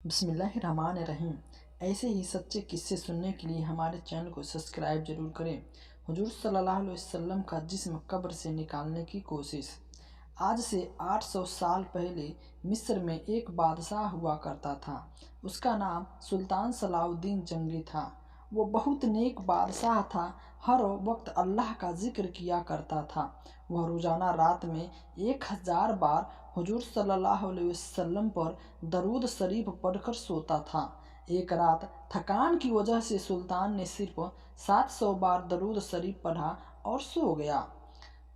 बिस्मिल्लाहिर्रहमानिर्रहीम। ऐसे ही सच्चे किस्से सुनने के लिए हमारे चैनल को सब्सक्राइब जरूर करें। हुजूर सल्लल्लाहु अलैहि वसल्लम का जिस्म कब्र से निकालने की कोशिश। आज से 800 साल पहले मिस्र में एक बादशाह हुआ करता था। उसका नाम सुल्तान सलाउद्दीन जंगी था। वो बहुत नेक बादशाह था। हर वक्त अल्लाह का जिक्र किया करता था। वह रोज़ाना रात में 1000 बार हुजूर सल्लल्लाहु अलैहि वसल्लम पर दरूद शरीफ पढ़कर सोता था। एक रात थकान की वजह से सुल्तान ने सिर्फ 700 बार दरूद शरीफ पढ़ा और सो गया।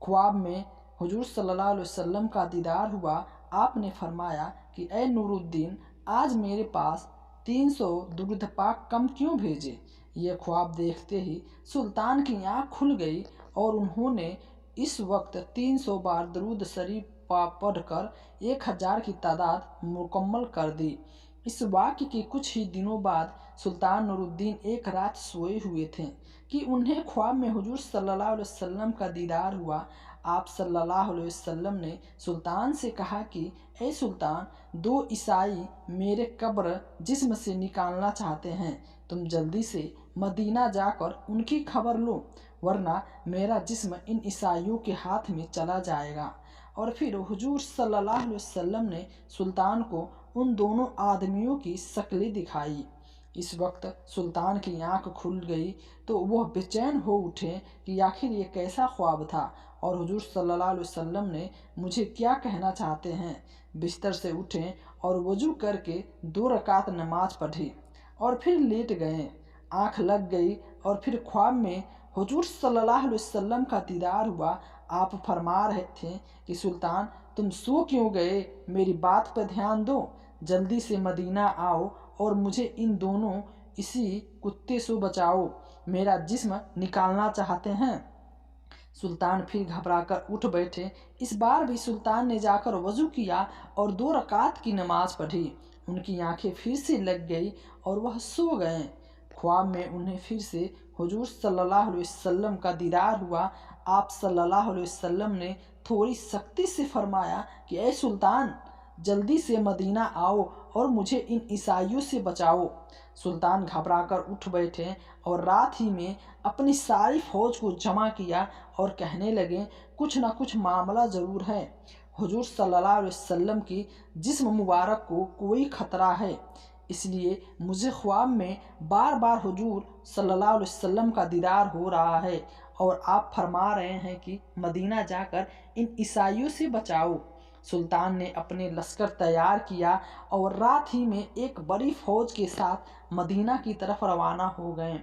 ख्वाब में हुजूर सल्लल्लाहु अलैहि वसल्लम का दीदार हुआ। आपने फरमाया कि ए नूरुद्दीन, आज मेरे पास 300 दुरूद पाक कम क्यों भेजे। ये ख्वाब देखते ही सुल्तान की आँख खुल गई और उन्होंने इस वक्त 300 बार दरूद शरीफ पढ़कर 1000 की तादाद मुकम्मल कर दी। इस वाक़ये के कुछ ही दिनों बाद सुल्तान नूरुद्दीन एक रात सोए हुए थे कि उन्हें ख्वाब में हुजूर सल्लल्लाहु अलैहि वसल्लम का दीदार हुआ। आप सल्लल्लाहु अलैहि वसल्लम ने सुल्तान से कहा कि ए सुल्तान, 2 ईसाई मेरे कब्र जिस्म से निकालना चाहते हैं। तुम जल्दी से मदीना जाकर उनकी खबर लो, वरना मेरा जिस्म इन ईसाइयों के हाथ में चला जाएगा। और फिर हुजूर सल्लल्लाहु अलैहि वसल्लम ने सुल्तान को उन दोनों आदमियों की शक्लें दिखाई। इस वक्त सुल्तान की आंख खुल गई तो वह बेचैन हो उठे कि आखिर ये कैसा ख्वाब था और हुजूर सल्लल्लाहु अलैहि वसल्लम ने मुझे क्या कहना चाहते हैं। बिस्तर से उठे और वजू करके 2 रकात नमाज पढ़ी और फिर लेट गए। आंख लग गई और फिर ख्वाब में हुजूर सल्लल्लाहु अलैहि वसल्लम का दीदार हुआ। आप फरमा रहे थे कि सुल्तान, तुम सो क्यों गए, मेरी बात पर ध्यान दो, जल्दी से मदीना आओ और मुझे इन दोनों इसी कुत्ते से बचाओ, मेरा जिस्म निकालना चाहते हैं। सुल्तान फिर घबराकर उठ बैठे। इस बार भी सुल्तान ने जाकर वजू किया और 2 रकात की नमाज पढ़ी। उनकी आंखें फिर से लग गई और वह सो गए। ख्वाब में उन्हें फिर से हुजूर सल्लल्लाहु अलैहि वसल्लम का दीदार हुआ। आप सल्लल्लाहु अलैहि वसल्लम ने थोड़ी सख्ती से फरमाया कि ए सुल्तान, जल्दी से मदीना आओ और मुझे इन ईसाइयों से बचाओ। सुल्तान घबराकर उठ बैठे और रात ही में अपनी सारी फौज को जमा किया और कहने लगे, कुछ ना कुछ मामला ज़रूर है। हुजूर सल्लल्लाहु अलैहि वसल्लम की जिस्म मुबारक को कोई ख़तरा है, इसलिए मुझे ख्वाब में बार बार हुजूर सल्लल्लाहु अलैहि वसल्लम का दीदार हो रहा है और आप फरमा रहे हैं कि मदीना जाकर इन ईसाइयों से बचाओ। सुल्तान ने अपने लश्कर तैयार किया और रात ही में एक बड़ी फौज के साथ मदीना की तरफ रवाना हो गए।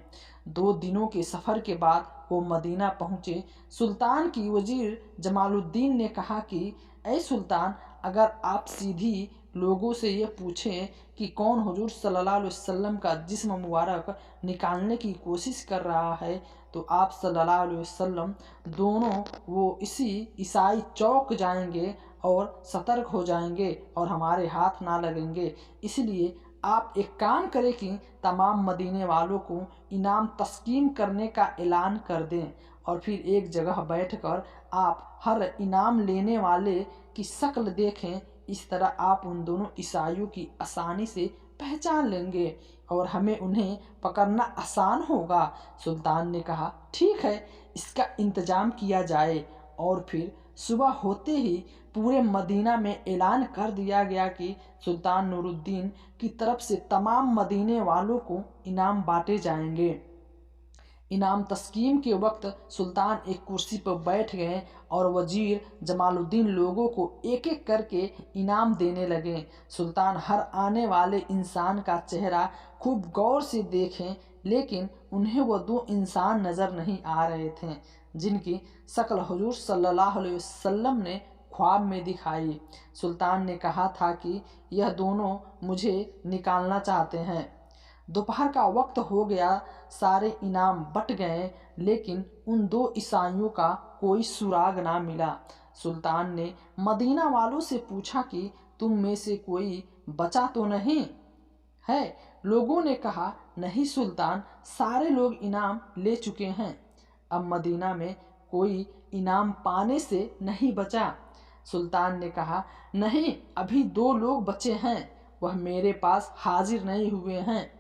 2 दिनों के सफ़र के बाद वो मदीना पहुँचे। सुल्तान की वजीर जमालुद्दीन ने कहा कि ए सुल्तान, अगर आप सीधी लोगों से ये पूछें कि कौन हुजूर सल्लल्लाहु अलैहि वसल्लम का जिस्म मुबारक निकालने की कोशिश कर रहा है, तो आप सल्लल्लाहु अलैहि वसल्लम दोनों वो इसी ईसाई चौक जाएंगे और सतर्क हो जाएंगे और हमारे हाथ ना लगेंगे। इसलिए आप एक काम करें कि तमाम मदीने वालों को इनाम तस्कीम करने का ऐलान कर दें और फिर एक जगह बैठकर आप हर इनाम लेने वाले की शक्ल देखें। इस तरह आप उन दोनों ईसाइयों की आसानी से पहचान लेंगे और हमें उन्हें पकड़ना आसान होगा। सुल्तान ने कहा, ठीक है, इसका इंतज़ाम किया जाए। और फिर सुबह होते ही पूरे मदीना में ऐलान कर दिया गया कि सुल्तान नूरुद्दीन की तरफ से तमाम मदीने वालों को इनाम बांटे जाएंगे। इनाम तस्कीम के वक्त सुल्तान एक कुर्सी पर बैठ गए और वजीर जमालुद्दीन लोगों को एक एक करके इनाम देने लगे। सुल्तान हर आने वाले इंसान का चेहरा खूब गौर से देखें, लेकिन उन्हें वो 2 इंसान नज़र नहीं आ रहे थे जिनकी शक्ल हुजूर सल्लल्लाहु अलैहि वसल्लम ने ख्वाब में दिखाई। सुल्तान ने कहा था कि यह दोनों मुझे निकालना चाहते हैं। दोपहर का वक्त हो गया, सारे इनाम बट गए, लेकिन उन 2 ईसाइयों का कोई सुराग ना मिला। सुल्तान ने मदीना वालों से पूछा कि तुम में से कोई बचा तो नहीं है। लोगों ने कहा, नहीं सुल्तान, सारे लोग इनाम ले चुके हैं। अब मदीना में कोई इनाम पाने से नहीं बचा। सुल्तान ने कहा, नहीं, अभी 2 लोग बचे हैं, वह मेरे पास हाजिर नहीं हुए हैं।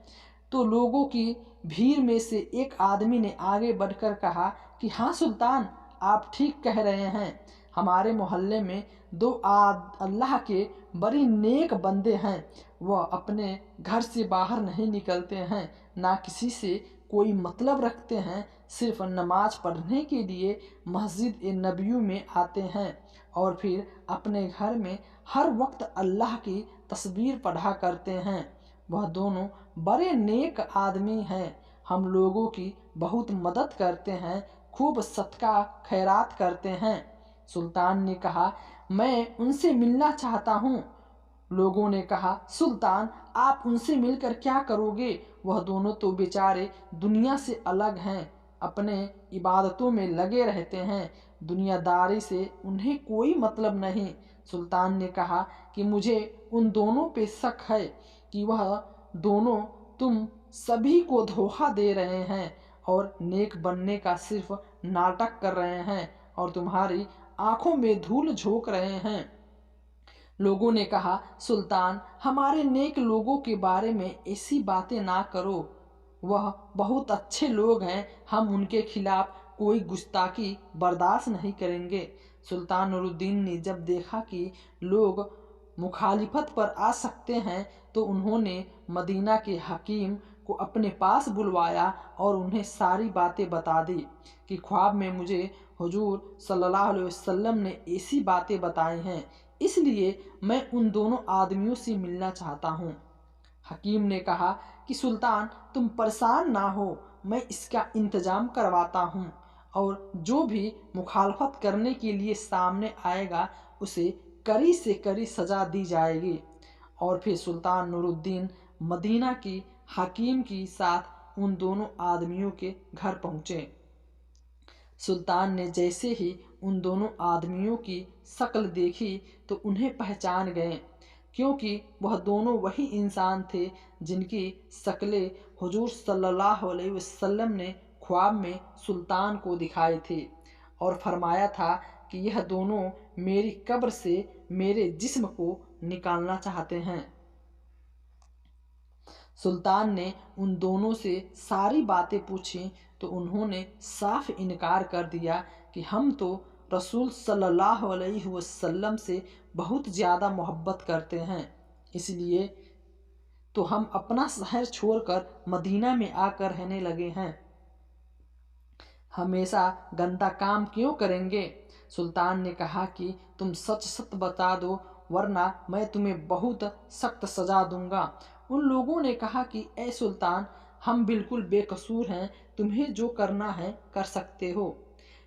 तो लोगों की भीड़ में से एक आदमी ने आगे बढ़कर कहा कि हाँ सुल्तान, आप ठीक कह रहे हैं। हमारे मोहल्ले में दो अल्लाह के बड़ी नेक बंदे हैं। वह अपने घर से बाहर नहीं निकलते हैं, ना किसी से कोई मतलब रखते हैं, सिर्फ नमाज पढ़ने के लिए मस्जिद ए नबी में आते हैं और फिर अपने घर में हर वक्त अल्लाह की तस्बीर पढ़ा करते हैं। वह दोनों बड़े नेक आदमी हैं, हम लोगों की बहुत मदद करते हैं, खूब सदका खैरात करते हैं। सुल्तान ने कहा, मैं उनसे मिलना चाहता हूँ। लोगों ने कहा, सुल्तान आप उनसे मिलकर क्या करोगे? वह दोनों तो बेचारे दुनिया से अलग हैं, अपने इबादतों में लगे रहते हैं, दुनियादारी से उन्हें कोई मतलब नहीं। सुल्तान ने कहा कि मुझे उन दोनों पे शक है कि वह दोनों तुम सभी को धोखा दे रहे हैं और नेक बनने का सिर्फ नाटक कर रहे हैं और तुम्हारी आंखों में धूल झोंक रहे हैं। लोगों ने कहा, सुल्तान हमारे नेक लोगों के बारे में ऐसी बातें ना करो, वह बहुत अच्छे लोग हैं, हम उनके खिलाफ कोई गुस्ताखी बर्दाश्त नहीं करेंगे। सुल्तान नूरुद्दीन ने जब देखा कि लोग मुखालिफत पर आ सकते हैं तो उन्होंने मदीना के हकीम को अपने पास बुलवाया और उन्हें सारी बातें बता दी कि ख्वाब में मुझे हुजूर सल्लल्लाहु अलैहि वसल्लम ने ऐसी बातें बताई हैं, इसलिए मैं उन दोनों आदमियों से मिलना चाहता हूँ। हकीम ने कहा कि सुल्तान तुम परेशान ना हो, मैं इसका इंतजाम करवाता हूँ और जो भी मुखालफत करने के लिए सामने आएगा उसे कड़ी से कड़ी सजा दी जाएगी। और फिर सुल्तान नूरुद्दीन मदीना की हकीम के साथ उन दोनों आदमियों के घर पहुँचे। सुल्तान ने जैसे ही उन दोनों आदमियों की शक्ल देखी तो उन्हें पहचान गए, क्योंकि वह दोनों वही इंसान थे जिनकी शक्लें हुजूर सल्लल्लाहु अलैहि वसल्लम ने ख्वाब में सुल्तान को दिखाए थे और फरमाया था कि यह दोनों मेरी कब्र से मेरे जिस्म को निकालना चाहते हैं। सुल्तान ने उन दोनों से सारी बातें पूछी तो उन्होंने साफ इनकार कर दिया कि हम तो रसूल सल्लल्लाहु अलैहि वसल्लम से बहुत ज़्यादा मोहब्बत करते हैं, इसलिए तो हम अपना शहर छोड़कर मदीना में आकर रहने लगे हैं। हमेशा गंदा काम क्यों करेंगे? सुल्तान ने कहा कि तुम सच सच बता दो, वरना मैं तुम्हें बहुत सख्त सजा दूंगा। उन लोगों ने कहा कि ए सुल्तान, हम बिल्कुल बेकसूर हैं, तुम्हें जो करना है कर सकते हो।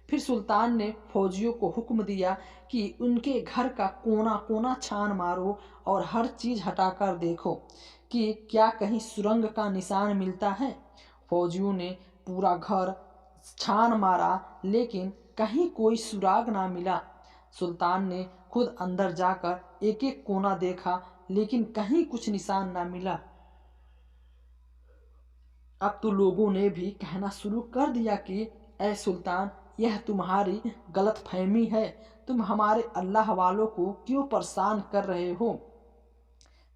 फिर सुल्तान ने फौजियों को हुक्म दिया कि उनके घर का कोना कोना छान मारो और हर चीज़ हटाकर देखो कि क्या कहीं सुरंग का निशान मिलता है। फौजियों ने पूरा घर छान मारा लेकिन कहीं कोई सुराग ना मिला। सुल्तान ने खुद अंदर जाकर एक एक कोना देखा लेकिन कहीं कुछ निशान ना मिला। अब तो लोगों ने भी कहना शुरू कर दिया कि ए सुल्तान, यह तुम्हारी गलत फहमी है, तुम हमारे अल्लाह वालों को क्यों परेशान कर रहे हो।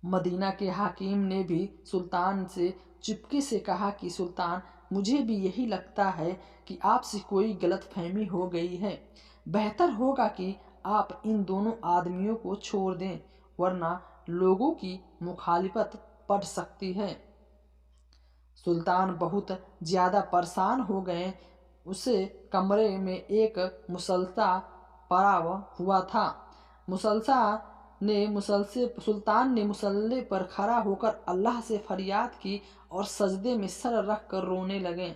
मदीना के हाकिम ने भी सुल्तान से चुपके से कहा कि सुल्तान, मुझे भी यही लगता है कि आपसे कोई गलतफहमी हो गई है, बेहतर होगा कि आप इन दोनों आदमियों को छोड़ दें, वरना लोगों की मुखालिफत पड़ सकती है। सुल्तान बहुत ज़्यादा परेशान हो गए। उसे कमरे में एक मुसल्ला पड़ा हुआ था। सुल्तान ने मुसल्ले पर खड़ा होकर अल्लाह से फरियाद की और सजदे में सर रख कर रोने लगे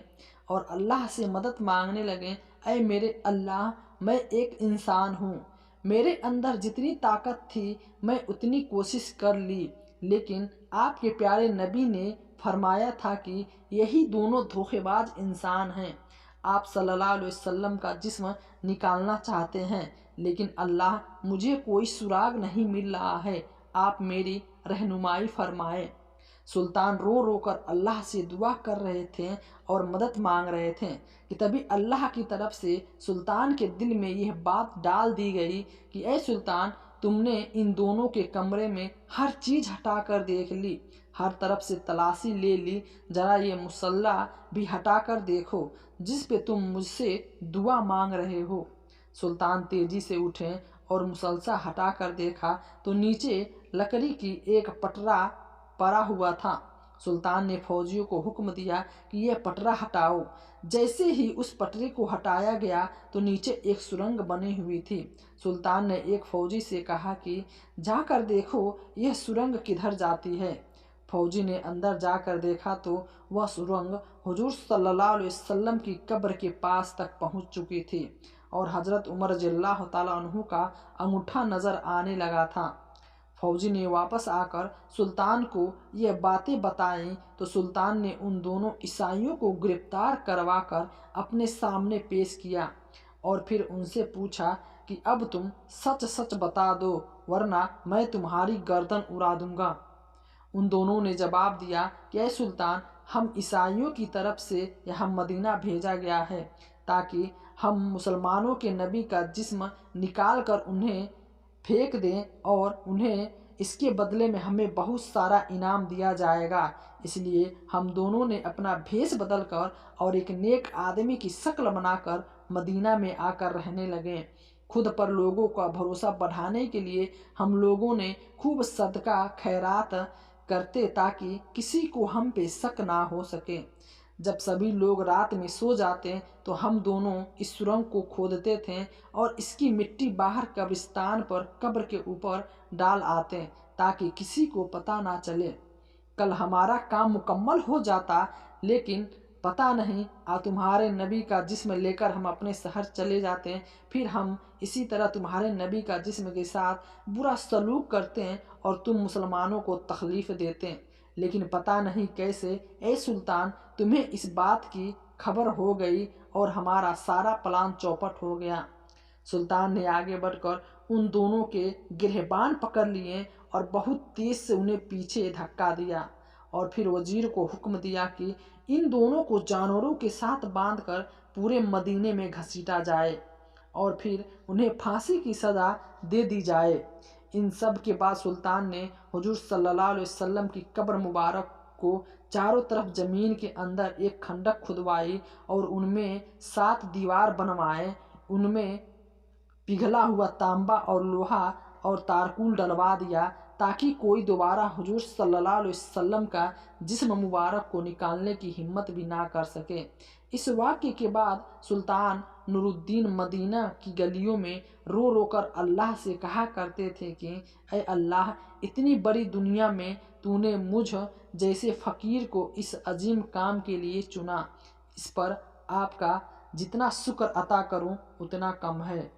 और अल्लाह से मदद मांगने लगे। ऐ मेरे अल्लाह, मैं एक इंसान हूँ, मेरे अंदर जितनी ताकत थी मैं उतनी कोशिश कर ली, लेकिन आपके प्यारे नबी ने फरमाया था कि यही दोनों धोखेबाज इंसान हैं। आप सल्लल्लाहु अलैहि वसल्लम का जिस्म निकालना चाहते हैं, लेकिन अल्लाह, मुझे कोई सुराग नहीं मिल रहा है, आप मेरी रहनुमाई फरमाएं। सुल्तान रो रो कर अल्लाह से दुआ कर रहे थे और मदद मांग रहे थे कि तभी अल्लाह की तरफ से सुल्तान के दिल में यह बात डाल दी गई कि ए सुल्तान, तुमने इन दोनों के कमरे में हर चीज हटा कर देख ली, हर तरफ से तलाशी ले ली, जरा ये मुसल्ला भी हटा कर देखो जिस पे तुम मुझसे दुआ मांग रहे हो। सुल्तान तेजी से उठे और मुसल्ला हटा कर देखा तो नीचे लकड़ी की एक पटरा पड़ा हुआ था। सुल्तान ने फौजियों को हुक्म दिया कि यह पटरा हटाओ। जैसे ही उस पटरे को हटाया गया तो नीचे एक सुरंग बनी हुई थी। सुल्तान ने एक फौजी से कहा कि जाकर देखो यह सुरंग किधर जाती है। फौजी ने अंदर जाकर देखा तो वह सुरंग हुजूर सल्लल्लाहु अलैहि वसल्लम की कब्र के पास तक पहुंच चुकी थी और हजरत उमर रज़ियल्लाहु ताला अन्हु का अंगूठा नजर आने लगा था। फौजी ने वापस आकर सुल्तान को ये बातें बताईं तो सुल्तान ने उन दोनों ईसाइयों को गिरफ्तार करवाकर अपने सामने पेश किया और फिर उनसे पूछा कि अब तुम सच सच बता दो वरना मैं तुम्हारी गर्दन उड़ा दूंगा। उन दोनों ने जवाब दिया कि ऐ सुल्तान, हम ईसाइयों की तरफ से यहाँ मदीना भेजा गया है ताकि हम मुसलमानों के नबी का जिस्म निकाल कर उन्हें फेंक दें और उन्हें इसके बदले में हमें बहुत सारा इनाम दिया जाएगा। इसलिए हम दोनों ने अपना भेष बदलकर और एक नेक आदमी की शक्ल बनाकर मदीना में आकर रहने लगे। खुद पर लोगों का भरोसा बढ़ाने के लिए हम लोगों ने खूब सदका खैरात करते ताकि किसी को हम पे शक ना हो सके। जब सभी लोग रात में सो जाते तो हम दोनों इस सुरंग को खोदते थे और इसकी मिट्टी बाहर कब्रिस्तान पर कब्र के ऊपर डाल आते ताकि किसी को पता ना चले। कल हमारा काम मुकम्मल हो जाता, लेकिन पता नहीं तुम्हारे नबी का जिस्म लेकर हम अपने शहर चले जाते। फिर हम इसी तरह तुम्हारे नबी का जिस्म के साथ बुरा सलूक करते और तुम मुसलमानों को तकलीफ देते। लेकिन पता नहीं कैसे ए सुल्तान तुम्हें इस बात की खबर हो गई और हमारा सारा प्लान चौपट हो गया। सुल्तान ने आगे बढ़कर उन दोनों के गिरहबान पकड़ लिए और बहुत तेज से उन्हें पीछे धक्का दिया और फिर वजीर को हुक्म दिया कि इन दोनों को जानवरों के साथ बांधकर पूरे मदीने में घसीटा जाए और फिर उन्हें फांसी की सज़ा दे दी जाए। इन सब के बाद सुल्तान ने हुजूर सल्लल्लाहु अलैहि वसल्लम की कब्र मुबारक को चारों तरफ जमीन के अंदर एक खंडक खुदवाई और उनमें 7 दीवार बनवाए। उनमें पिघला हुआ तांबा और लोहा और तारकुल डलवा दिया ताकि कोई दोबारा हुजूर सल्लल्लाहु अलैहि वसल्लम का जिस्म मुबारक को निकालने की हिम्मत भी ना कर सके। इस वाक़े के बाद सुल्तान नूरुद्दीन मदीना की गलियों में रो रो कर अल्लाह से कहा करते थे कि ऐ अल्लाह, इतनी बड़ी दुनिया में तूने मुझ जैसे फ़कीर को इस अजीम काम के लिए चुना। इस पर आपका जितना शुक्र अता करूं उतना कम है।